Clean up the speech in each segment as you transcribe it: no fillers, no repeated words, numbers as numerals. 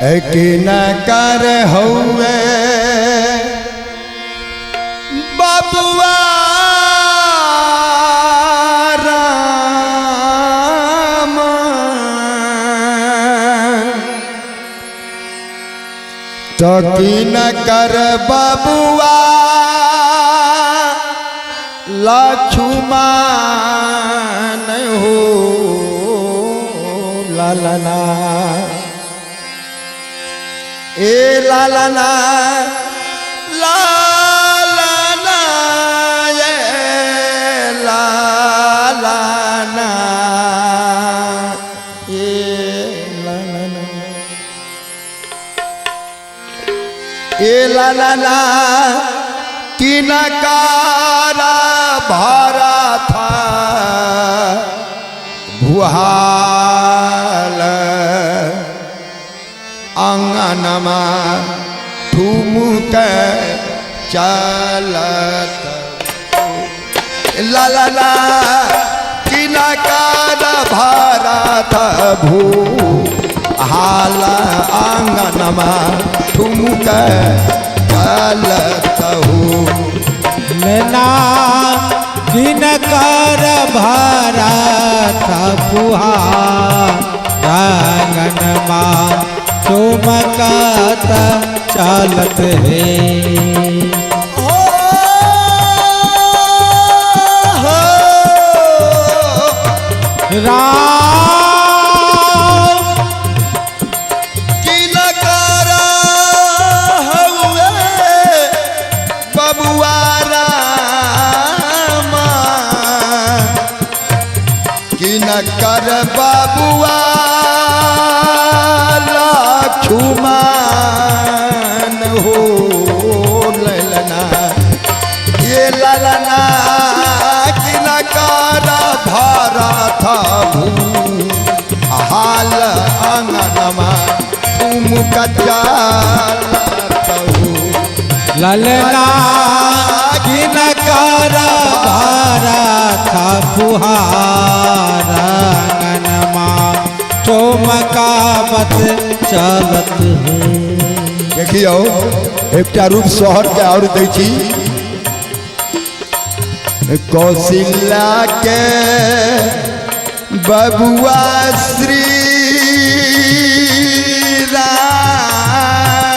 कि न कर हुए बबुआ राम तो कि न कर बबुआ लक्ष्मण हो लालना ए लालना लालना ये लालना ये लालना ए लालना कि नकारा भरा था भुहाल आंगनमा ठुमुक चलत लाला कि नकारा भरा था भुहाल आंगनमा ठुमुक चलत लेना दिन कर भरा था पुहारंगन माँ चुमकत चलत है कर बाबुआ लक्ष्मण हो ललना ये ललना कि न कर धरा था हाल आंगनमा तुम ललना कि न कर भरा था फुहारंगनमा चौमकावत चलत है। देखियो एक रूप शहर के और देखी कौशल्या के बबुआ श्री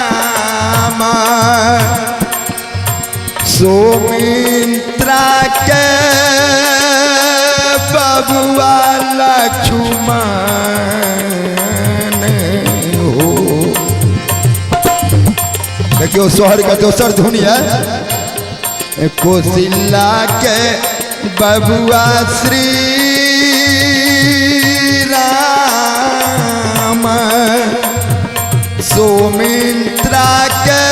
राम सोमित्रा के बबुआ लक्ष्मण हो। देखियो शहर का दोसर धुन है कौशल्या के बबुआ श्री राम सोमित्रा के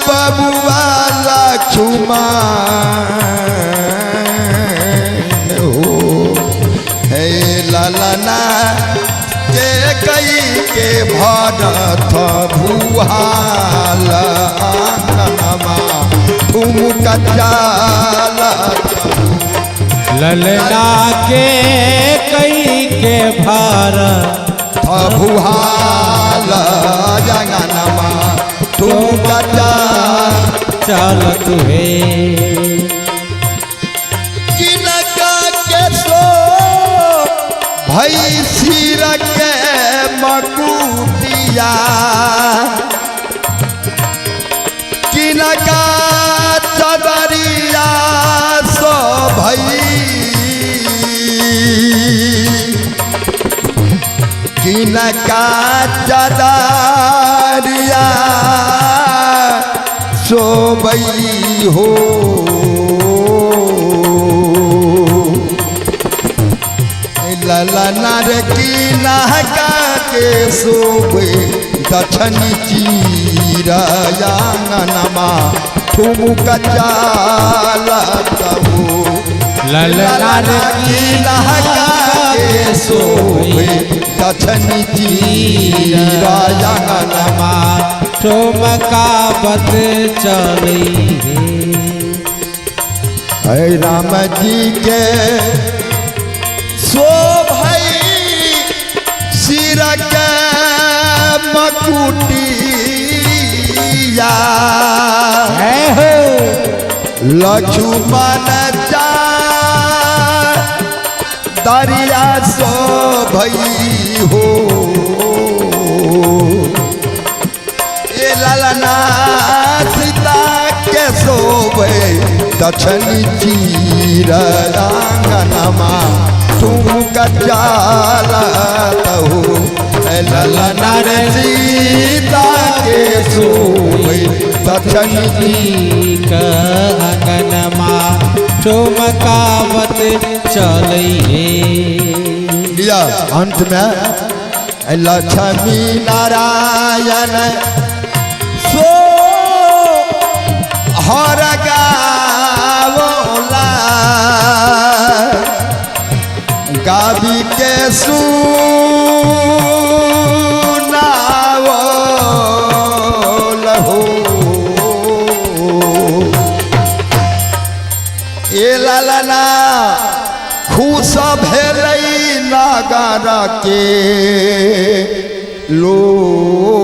बबुआ लक्ष्मण हो। हे ललना के कई के भरत भुहाल आंगनमा ठुमुक चलत ललना के कई के भरत भुहाल आंगनमा ठुमुक चलत है। भई सिर के मकुटिया किनका चदरिया सो भई किनका चदरिया सो भई हो। ललना रे की नहका के सोबे दक्षिणी चीरयांगनमा ठुमुक चलत हो। ललना रे की नहका के सोबे दक्षिणी चीरयांगनमा ठुमकावत चली है। राम जी के सो भई सिर के कुटिया है हो लक्ष्मण जा दरिया सो भई हो ए ललना सीता के सोवे दक्षिण चीर आंगनमा तुम कचालत हो ए ललना रे सीता के सोवे दक्षिण का अंगनमा चुमकावत चलिए। लिया अंत में लक्ष्मी नारायण सो हर गावला गावी के सुनावल हो ए ललना खुश भेलै नगर के लोग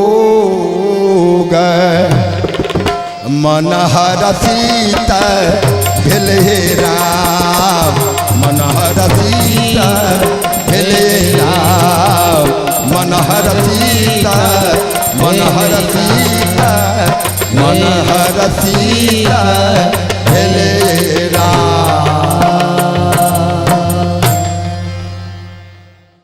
मनहर सीता भेले राम मनहर सीता भेले राम मनहर सीता मनहर सीता मनहर सीता